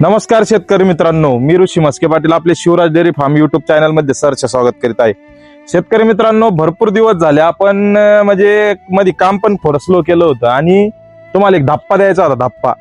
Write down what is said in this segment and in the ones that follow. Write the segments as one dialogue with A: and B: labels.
A: नमस्कार शेतकरी मित्रांनो, मी ऋषी मस्के पाटील आपले Shivraj dairy farm YouTube channel मध्ये सरचे स्वागत करीत आहे। शेतकरी मित्रांनो, भरपूर दिवस झाले आपण म्हणजे मध्ये काम पण थोडं स्लो केलं होतं आणि तुम्हाला एक धप्पा द्यायचा होता। धप्पा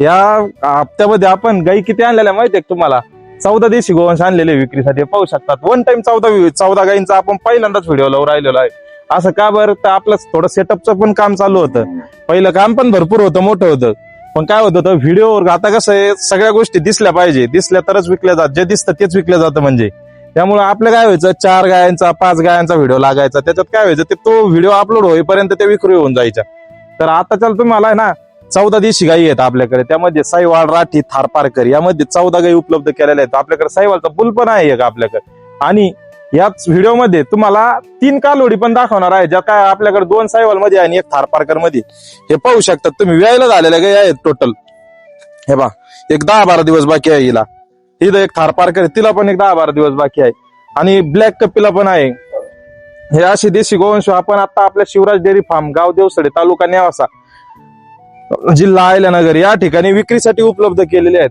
A: या हप्त्यामध्ये आपण गाई किती आणलेल्या माहिती आहे तुम्हाला? 14 देशी गोवंश आणलेले विक्रीसाठी पाहू शकतात। वन टाइम 14 गाईंचा आपण पहिल्यांदाच व्हिडिओ लावून राहिलेलो आहे। असं का बरं? तर आपलं थोडं सेटअपचं पण काम चालू होतं। पहिलं काम पण भरपूर होतं, मोठं होतं, पण काय होत होतं व्हिडिओवर आता कसं आहे, सगळ्या गोष्टी दिसल्या पाहिजे, दिसल्या तरच विकल्या जात, जे दिसतं तेच विकलं जातं म्हणजे। त्यामुळे आपलं काय व्हायचं, 4 गायांचा 5 गायांचा व्हिडिओ लागायचा, त्याच्यात काय व्हायचं ते तो व्हिडिओ अपलोड होईपर्यंत ते विक्री होऊन जायच्या। तर आता चल तुम्हाला आहे ना 14 देशी गायी आहेत आपल्याकडे, त्यामध्ये साईवाल, राठी, थारपारकर यामध्ये 14 गायी उपलब्ध केलेल्या आहेत आपल्याकडे। साईवालचा बुल पण आहे एक आपल्याकडे, आणि याच व्हिडिओमध्ये तुम्हाला 3 कालोडी पण दाखवणार आहे, ज्या काय आपल्याकडे 2 साईवाल मध्ये आणि 1 थारपारकर मध्ये। हे पाहू शकतात तुम्ही, व्यायला झालेल्या गायी आहेत टोटल। हे बा, एक 10-12 दिवस बाकी आहे हिला। इथं एक थारपारकर, तिला पण एक 10-12 दिवस बाकी आहे, आणि ब्लॅक कपिला पण आहे। हे अशी देशी गोवंश आपण आता आपल्या शिवराज डेअरी फार्म, गाव देवसडे, तालुका नेवासा, जिल्हा अहिल्यानगर या ठिकाणी विक्रीसाठी उपलब्ध केलेले आहेत।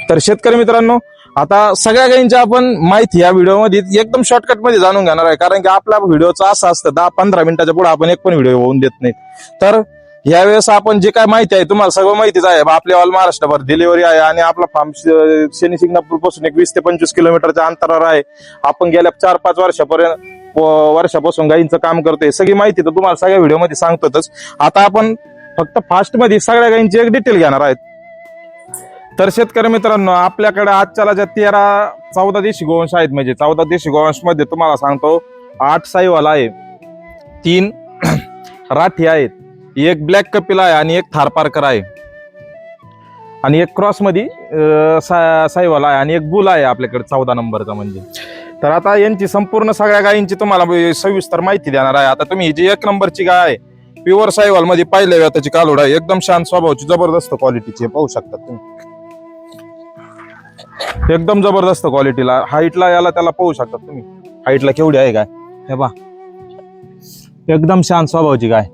A: तर शेतकरी मित्रांनो, आता सगळ्या गायींची आपण माहिती या व्हिडिओमध्ये एकदम शॉर्टकट मध्ये जाणून घेणार आहे, कारण की आपला व्हिडिओचं असं असतं 10-15 मिनिटाच्या पुढे आपण एक पण व्हिडिओ होऊन देत नाही। तर यावेळेस आपण जे काय माहिती आहे तुम्हाला सगळं माहितीच आहे। आपल्या ऑल महाराष्ट्रभर डिलिव्हरी आहे, आणि आपला फार्म शनी शिंगणापूर पासून एक 20 ते 25 किलोमीटरच्या अंतरावर आहे। आपण गेल्या 4-5 वर्षापासून गायींचं काम करतोय। सगळी माहिती तर तुम्हाला सगळ्या व्हिडिओमध्ये सांगतोच। आता आपण फक्त फास्ट मध्ये सगळ्या गायींची एक डिटेल घेणार आहेत। तर शेतकरी मित्रांनो, आपल्याकडे आजच्याला ज्या 14 देशी गोवंश आहेत, म्हणजे 14 देशी गोवंश मध्ये तुम्हाला सांगतो 8 साईवाल आहे, 3 राठी आहेत, 1 ब्लॅक कपिला आहे, आणि 1 थारपारकर आहे, आणि 1 क्रॉस मध्ये साईवाल आहे, आणि 1 बुल आहे आपल्याकडे 14 नंबरचा म्हणजे। तर आता यांची संपूर्ण सगळ्या गायींची तुम्हाला सविस्तर माहिती देणार आहे। आता तुम्ही ही जी 1 नंबरची गाय आहे, प्युअर साईवाल मध्ये पहिल्या व्याताची कालोड आहे, एकदम शांत स्वभावाची, जबरदस्त क्वालिटीची, पाहू शकता तुम्ही, एकदम जबरदस्त क्वालिटीला। हाईटला याला त्याला पाहू शकता तुम्ही, हाईटला केवढी आहे गाय, हे पहा, एकदम शांत स्वभावाची गाय।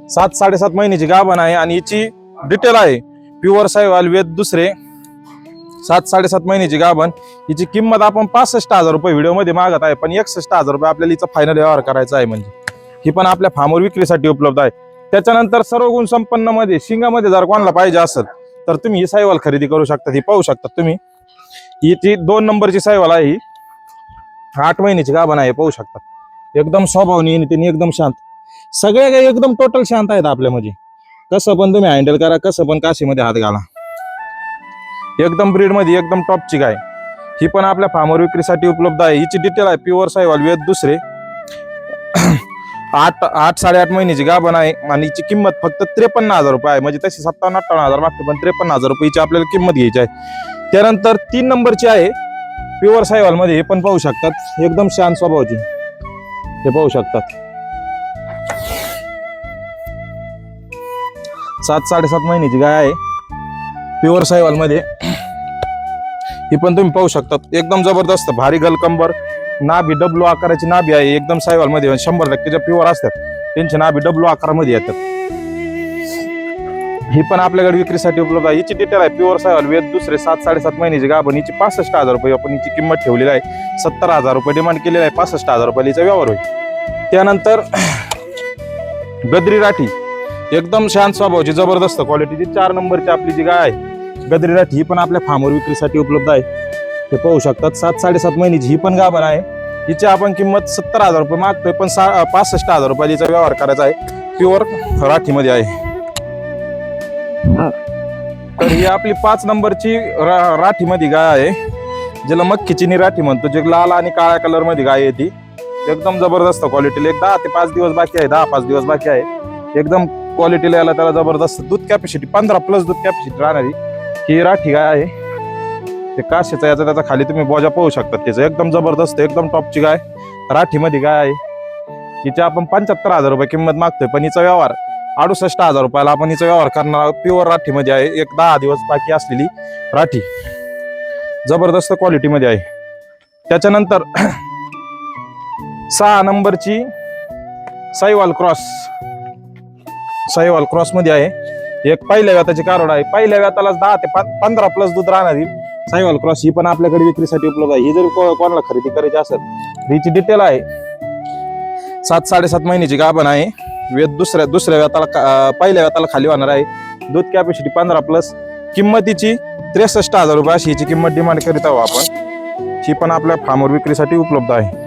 A: 7-7.5 महिन्याची गाभण आहे, आणि हिची डिटेल आहे प्युअर साईवाल वेद दुसरे, 7-7.5 महिन्याची गाभण। हिची किंमत आपण 65,000 रुपये व्हिडिओ मध्ये मागत आहे, पण 61,000 रुपये आपल्याला हिचा फायनल व्यवहार करायचा आहे। म्हणजे ही पण आपल्या फार्मवर विक्रीसाठी उपलब्ध आहे। त्याच्यानंतर सर्व गुण संपन्न मध्ये शिंगामध्ये जर कोणाला पाहिजे असेल तर तुम्ही ही साईवाल खरेदी करू शकता। ही पाहू शकता तुम्ही, ही 2 नंबरची साईवाल आहे, ही 8 महिन्याची गाभण आहे, पाहू शकता, एकदम स्वभावनी तिने एकदम शांत। सगळ्या काही एकदम टोटल शांत आहेत आपल्या, म्हणजे कसं पण तुम्ही हँडल करा, कसं पण काशीमध्ये हात घाला, एकदम ब्रीड मध्ये एकदम टॉपची गाय। ही पण आपल्या फार्मवर विक्रीसाठी उपलब्ध आहे। हिची डिटेल आहे प्युअर साईवाल वेद दुसरे, 8-8.5 महिन्याची गाभण आहे, आणि हिची किंमत फक्त 53,000 रुपये आहे। म्हणजे तशी 57-58,000 मागते, पण 53,000 रुपयाची आपल्याला किंमत घ्यायची आहे। त्यानंतर 3 नंबरची आहे प्युअर साईवाल मध्ये, हे पण पाहू शकतात, एकदम शांत स्वभावाची, हे पाहू शकतात, 7-7.5 महिन्याची गाय आहे प्युअर साईवाल मध्ये। ही पण तुम्ही पाहू शकता, एकदम जबरदस्त भारी गलकंबर, नाभी डब्लू आकाराची नाभी आहे, एकदम साईवाल मध्ये 100% ज्या प्युअर असतात त्यांची नाभी डब्लू आकारामध्ये येतात। ही पण आपल्याकडे विक्रीसाठी उपलब्ध आहे। हिची डिटेल आहे प्युअर साईवाल वेद दुसरे, 7-7.5 महिन्याची गाभण। हिची 65,000 रुपये आपण हिची किंमत ठेवलेली आहे। 70,000 रुपये डिमांड केलेला आहे, 65,000 रुपये हिचा व्यवहार होईल। त्यानंतर गद्री राठी, एकदम शांत स्वभावाची, जबरदस्त क्वालिटीची, 4 नंबरची आपली जी गाय आहे गद्री राठी, ही पण आपल्या फार्मवर विक्रीसाठी उपलब्ध आहे। हे पाहू शकतात, 7-7.5 महिन्याची ही पण गाभण आहे। हिची आपण किंमत 70,000 रुपये मागतोय, पण 65,000 रुपये हिचा व्यवहार करायचा आहे, प्युअर राठी मध्ये आहे। तर ही आपली 5 नंबरची राठी मध्ये गाय आहे, ज्याला मक्खीची राठी म्हणतो, जे लाल आणि काळ्या कलर मध्ये गाय आहे ती, एकदम जबरदस्त क्वालिटीला। एक 10 ते 5 दिवस बाकी आहे, 10-5 दिवस बाकी आहे, एकदम क्वालिटीला याला त्याला जबरदस्त दूध कॅपॅसिटी, 15+ दूध कॅपॅसिटी राहणारी ही राठी गाय आहे। ते काशीचा याचा त्याचा खाली तुम्ही बोजा पाहू शकता, त्याचं एकदम जबरदस्त, एकदम टॉपची गाय राठी मध्ये गाय आहे। हिची आपण 75,000 रुपये किंमत मागतोय, पण हिचा व्यवहार 68,000 रुपयाला आपण हिचा व्यवहार करणार। प्युअर राठी मध्ये आहे, एक 10 दिवस बाकी असलेली राठी, जबरदस्त क्वालिटी मध्ये आहे। त्याच्यानंतर 6 नंबरची साईवाल क्रॉस मध्ये आहे, एक पहिल्या व्याताची कारोड आहे, पहिल्या व्याताला 10 ते 15 प्लस दूध राहणार ही साहिवाल क्रॉस, ही पण आपल्याकडे विक्रीसाठी उपलब्ध आहे. ही जर कोणाला खरेदी करायची असेल हिची डिटेल आहे. 7-7.5 महिन्याची गाभण आहे. दुसऱ्या व्याताला पहिल्या व्याताला खाली होणार आहे. दूध कॅपॅसिटी 15 प्लस. किंमतीची 63,000 रुपये अशी हिची किंमत डिमांड करीत आहोत आपण. ही पण आपल्या फार्मवर विक्रीसाठी उपलब्ध आहे.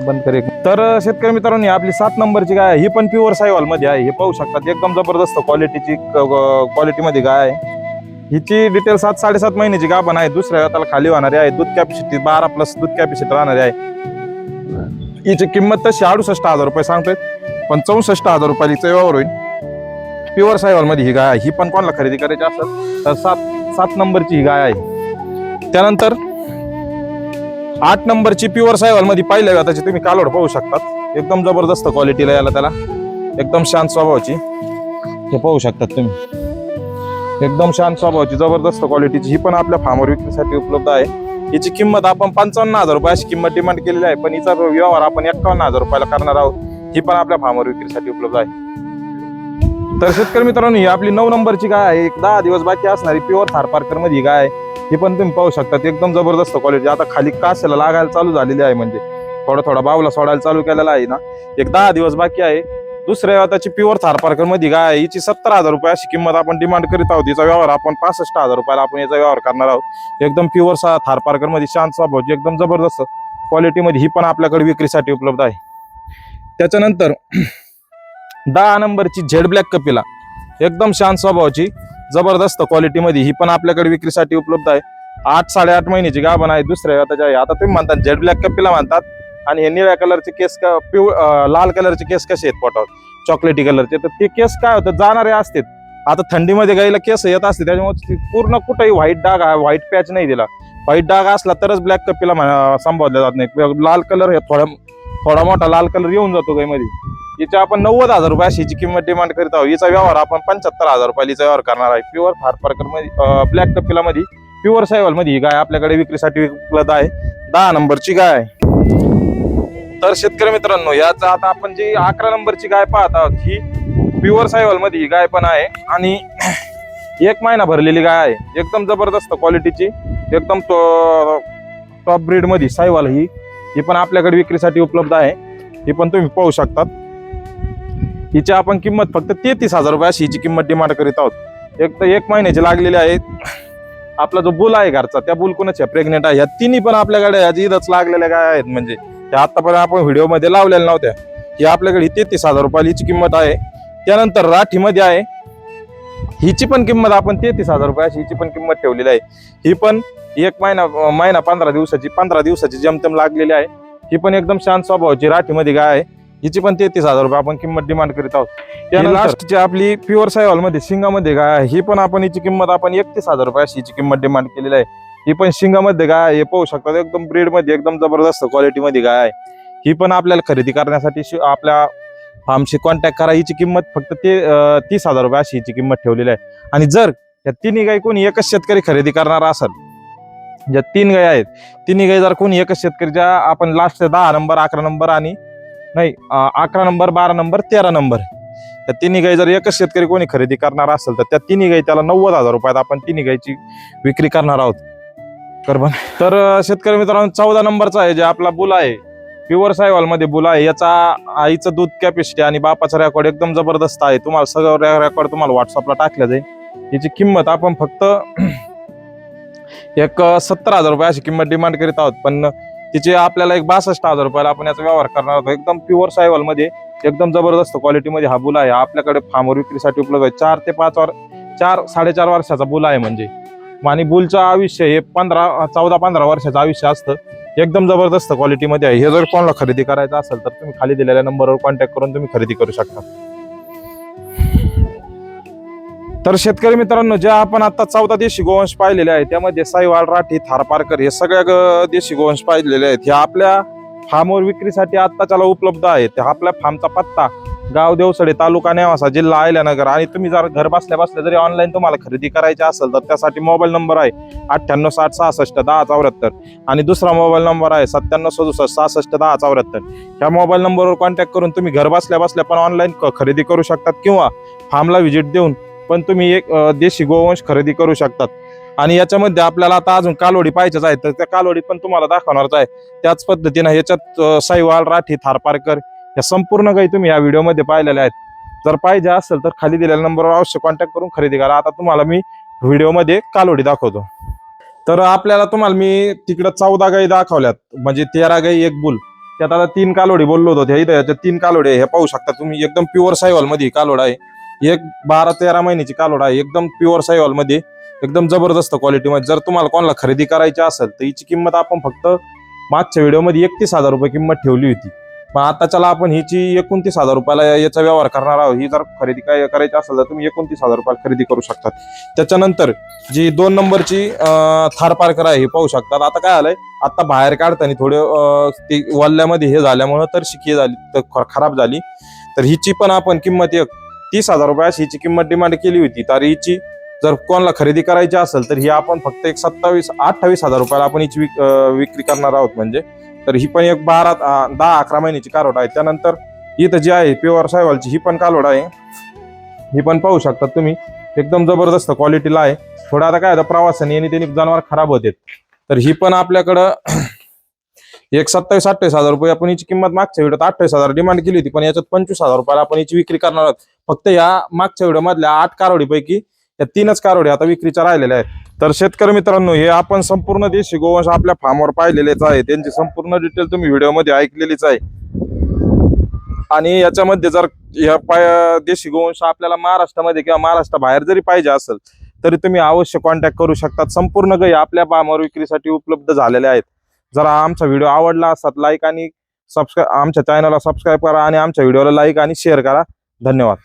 A: बंद करे. तर शेतकरी मित्रांनो, आपली 7 नंबरची गाय आहे, ही पण प्युअर साहिवाल मध्ये आहे. हे पाहू शकतात, एकदम जबरदस्त क्वालिटीमध्ये गाय आहे. हिची डिटेल 7-7.5 महिन्याची गाभण आहे. दुसऱ्या व्याताला खाली होणारी आहे. दूध कॅपॅसिटी 12 प्लस दूध कॅपॅसिटी राहणारी आहे. हिची किंमत तशी 68,000 रुपये सांगतोय, पण 64,000 रुपयाचा व्यवहार होईल. प्युअर साहिवाल मध्ये ही गाय आहे. ही पण कोणाला खरेदी करायची असेल तर 7 नंबरची ही गाय आहे. त्यानंतर 8 नंबरची प्युअर साहिवाल मध्ये पहिल्या व्याताची तुम्ही कालोड पाहू शकतात. एकदम जबरदस्त क्वालिटीला याला त्याला एकदम शांत स्वभावाची हे पाहू शकतात तुम्ही. एकदम शांत स्वभावाची जबरदस्त क्वालिटीची ही पण आपल्या फार्मवर विक्रीसाठी उपलब्ध आहे. हिची किंमत आपण 55,000 रुपये अशी किंमत डिमांड केलेली आहे, पण हिचा व्यवहार आपण 51,000 रुपयाला करणार आहोत. ही पण आपल्या फार्मवर विक्रीसाठी उपलब्ध आहे. तर शेतकरी मित्रांनो, ही आपली 9 नंबरची गाय आहे. एक 10 दिवस बाकी असणारी प्युअर थारपारकर मध्ये गाय आहे. ही पण तुम्ही पाहू शकता, एकदम जबरदस्त क्वालिटी. आता खाली कासेला लागायला चालू झालेली आहे, म्हणजे थोडा बावला सोडायला चालू केलेला आहे ना. एक 10 दिवस बाकी आहे. दुसऱ्या व्याताची प्युअर थारपारकर मध्ये गाय आहे. हिची 70,000 रुपये अशी किंमत आपण डिमांड करीत आहोत. हिचा व्यवहार आपण 65,000 रुपयाला आपण याचा व्यवहार करणार आहोत. एकदम प्युअर थारपारकर मध्ये शांत स्वभावाची एकदम जबरदस्त क्वालिटीमध्ये ही पण आपल्याकडे विक्रीसाठी उपलब्ध आहे. त्याच्यानंतर 10 नंबरची झेड ब्लॅक कपिला, एकदम शांत स्वभावाची जबरदस्त क्वालिटीमध्ये ही पण आपल्याकडे विक्रीसाठी उपलब्ध आहे. 8-8.5 महिन्याची गाभण आहे. दुसऱ्या व्याताची आहे. आता तुम्ही म्हणतात झेड ब्लॅक कपिला म्हणतात, आणि हे निळ्या कलरचे केस लाल कलरचे केस कसे आहेत पोटावर चॉकलेटी कलरचे, तर ते केस काय होतं जाणारे असतात. आता थंडीमध्ये गाईला केस येत असते, त्याच्यामुळे पूर्ण कुठेही व्हाईट डाग व्हाईट पॅच नाही दिला. व्हाईट डाग असला तरच ब्लॅक कपिला संबोधला जात नाही. लाल कलर हे थोडा मोठा लाल कलर येऊन जातो गाईमध्ये. हिच्या आपण 90,000 रुपये अशी हिची किंमत डिमांड करीत आहोत. हिचा व्यवहार आपण 75,000 रुपयाला हिचा व्यवहार करणार आहे. प्युअर थारपारकर मध्ये ब्लॅक कपिला मध्ये प्युअर साहिवाल मध्ये ही गाय आपल्याकडे विक्रीसाठी उपलब्ध आहे. 10 नंबरची गाय आहे. तर शेतकरी मित्रांनो, याचा आता आपण जी 11 नंबरची गाय पाहत आहोत, ही प्युअर साहिवाल मध्ये ही गाय पण आहे, आणि 1 महिना भरलेली गाय आहे. एकदम जबरदस्त क्वालिटीची, एकदम टॉप ब्रीड मध्ये साहिवाल ही पण आपल्याकडे विक्रीसाठी उपलब्ध आहे. ही पण तुम्ही पाहू शकतात. हिची आपण किंमत फक्त 33,000 रुपये अशी हिची किंमत डिमांड करीत आहोत. तर 1 महिन्याची लागलेली आहे. आपला जो बुल आहे घरचा, त्या बुल कोणाच्या प्रेग्नेंट आहे, ह्या तिन्ही पण आपल्याकडे ईदच लागलेल्या गाय आहेत. म्हणजे त्या आतापर्यंत आपण व्हिडिओ मध्ये लावलेल्या नव्हत्या. ही आपल्याकडे 33,000 रुपयाला हिची किंमत आहे. त्यानंतर राठीमध्ये आहे, हिची पण किंमत आपण 33,000 रुपये अशी हिची पण किंमत ठेवलेली आहे. ही पण 1 महिना 15 दिवसाची जमतम लागलेली आहे. ही पण एकदम शांत स्वभावाची राठीमध्ये गाय आहे. हिची पण 33,000 रुपये आपण किंमत डिमांड करीत आहोत. त्यानंतर लास्टची आपली प्युअर साहिवाल मध्ये शिंगामध्ये गाय आहे. ही पण आपण हिची किंमत आपण 31,000 रुपये अशी हिची किंमत डिमांड केलेली आहे. ही पण शिंगामध्ये गाय आहे. हे पाहू शकतात, एकदम ब्रीड मध्ये एकदम जबरदस्त क्वालिटीमध्ये गाय आहे. ही पण आपल्याला खरेदी करण्यासाठी आपल्या फार्मशी कॉन्टॅक्ट करा. हिची किंमत फक्त 30,000 रुपये अशी हिची किंमत ठेवलेली आहे. आणि जर या तिन्ही गाय कोणी एकच शेतकरी खरेदी करणार असेल, ज्या 3 गाय आहेत, तिन्ही गाय जर कोणी एकच शेतकरी, ज्या आपण लास्ट 10 नंबर 11 नंबर आणि नाही 11 नंबर 12 नंबर 13 नंबर, त्या तिन्ही गाय जर एकच शेतकरी कोणी खरेदी करणार असेल तर त्या तिन्ही गाय त्याला 90,000 रुपयात आपण तिन्ही गायची विक्री करणार आहोत. तर शेतकरी मित्रांनो, 14 नंबरचा आहे, जे आपला बुल आहे, प्युअर साहिवाल मध्ये बुल आहे. याचा आईचं दूध कॅपॅसिटी आणि बापाचा रेकॉर्ड एकदम जबरदस्त आहे. तुम्हाला सगळं रेकॉर्ड तुम्हाला व्हॉट्सअपला टाकलं जाईल. याची किंमत आपण फक्त 70,000 रुपये अशी किंमत डिमांड करीत आहोत, पण तिचे आपल्याला 62,000 रुपयाला आपण याचा व्यवहार करणार आहोत. एकदम प्युअर साहिवाल मध्ये एकदम जबरदस्त क्वालिटीमध्ये हा बुल आहे. आपल्याकडे फार्मवर विक्रीसाठी उपलब्ध आहे. 4 ते 5 4.5 वर्षाचा बुल आहे. म्हणजे आणि बुलचं आयुष्य हे 14-15 वर्षाचं आयुष्य असतं. एकदम जबरदस्त क्वालिटीमध्ये आहे. हे जर कोणाला खरेदी करायचं असेल तर तुम्ही खाली दिलेल्या नंबरवर कॉन्टॅक्ट करून तुम्ही खरेदी करू शकता. तर शेतकरी मित्रांनो, ज्या आपण आता 14 देशी गोवंश पाहिलेले आहेत, त्यामध्ये साहिवाल, राठी, थारपारकर हे सगळ्या देशी गोवंश पाहिलेले आहेत. हे आपल्या फार्मवर विक्रीसाठी आत्ताच्याला उपलब्ध आहेत. आपल्या फार्मचा पत्ता गाव देवसडे, तालुका नेवासा, जिल्हा अहिल्यानगर. आणि तुम्ही जर घर बसल्या बसल्या जरी ऑनलाईन तुम्हाला खरेदी करायची असेल तर त्यासाठी मोबाईल नंबर आहे 9860661074 आणि दुसरा मोबाईल नंबर आहे 9767661074. ह्या मोबाईल नंबरवर कॉन्टॅक्ट करून तुम्ही घर बसल्या बसल्या पण ऑनलाईन खरेदी करू शकतात, किंवा फार्मला व्हिजिट देऊन पण तुम्ही एक देशी गोवंश खरेदी करू शकतात. आणि याच्यामध्ये आपल्याला आता अजून कालवडी पाहिजेच आहे तर त्या कालवडी पण तुम्हाला दाखवणारच आहे. त्याच पद्धतीनं याच्यात साईवाल, राठी, थारपारकर या संपूर्ण गायी तुम्ही या व्हिडिओमध्ये पाहिलेल्या आहेत. जर पाहिजे असेल तर खाली दिलेल्या नंबरवर अवश्य कॉन्टॅक्ट करून खरेदी करा. आता तुम्हाला मी व्हिडिओमध्ये कालवडी दाखवतो. तर आपल्याला तुम्हाला मी तिकडं 14 गायी दाखवल्यात, म्हणजे 13 गायी 1 बुल. त्यात आता 3 कालवडी बोललो होतो, इथं याच्यात 3 कालवडी आहे. हे पाहू शकता तुम्ही, एकदम प्युअर सायवाल मध्ये कालवड आहे. एक 12-13 महिन्याची कालवड आहे, एकदम प्युअर सायवाल मध्ये, एकदम जबरदस्त क्वालिटी मध्ये. जर तुम्हाला कोणाला खरेदी करायची असेल तर हिची किंमत आपण फक्त मागच्या व्हिडिओमध्ये 31,000 रुपये किंमत ठेवली होती. मग आता चला आपण हिची 29,000 रुपयाला याचा व्यवहार करणार आहोत. ही जर खरेदी काय करायची असेल तर तुम्ही 29,000 रुपयाला खरेदी करू शकतात. त्याच्यानंतर जी 2 नंबरची थारपारकर आहे हे पाहू शकतात. आता काय आलंय, आता बाहेर काढताना थोडे ते वल्ल्यामध्ये हे झाल्यामुळे तर शिकी झाली, तर खराब झाली. तर हिची पण आपण किंमत 30,000 रुपये अशी हिची किंमत डिमांड केली होती. तर हिची जर कोणाला खरेदी करायची असेल तर ही आपण फक्त 28,000 रुपयाला आपण हिची विक्री करणार आहोत. म्हणजे तर ही पण एक 10-11 महिन्याची कालवड आहे. त्यानंतर इथं जी आहे प्युअर सायवालची ही पण कालवड आहे. ही पण पाहू शकता तुम्ही, एकदम जबरदस्त क्वालिटीला आहे. थोडं आता काय प्रवासाने आणि त्यांनी जनावर खराब होते. तर ही पण आपल्याकडं एक 27-28,000 रुपये आपण हिची किंमत मागच्या व्हिडिओत 28,000 डिमांड केली होती, पण याच्यात 25,000 रुपयाला आपण हिची विक्री करणार आहोत. फक्त या मागच्या व्हिडिओ मधल्या 8 कालवडीपैकी या 3च कालवडी आता विक्रीच्या राहिलेल्या आहेत. तर शेतकरी मित्रांनो, हे आपण संपूर्ण देशी गोवंश आपल्या फार्मवर पाहिलेलेच आहे. त्यांची संपूर्ण डिटेल तुम्ही व्हिडिओमध्ये ऐकलेलीच आहे. आणि याच्यामध्ये जर या देशी गोवंश आपल्याला महाराष्ट्रामध्ये किंवा महाराष्ट्राबाहेर जरी पाहिजे असेल तरी तुम्ही अवश्य कॉन्टॅक्ट करू शकतात. संपूर्ण गायी आपल्या फार्मवर विक्रीसाठी उपलब्ध झालेल्या आहेत. जर आमचा व्हिडिओ आवडला असतात लाईक आणि सबस्क्राईब, आमच्या चॅनलला सबस्क्राईब करा आणि आमच्या व्हिडिओला लाईक आणि शेअर करा. धन्यवाद.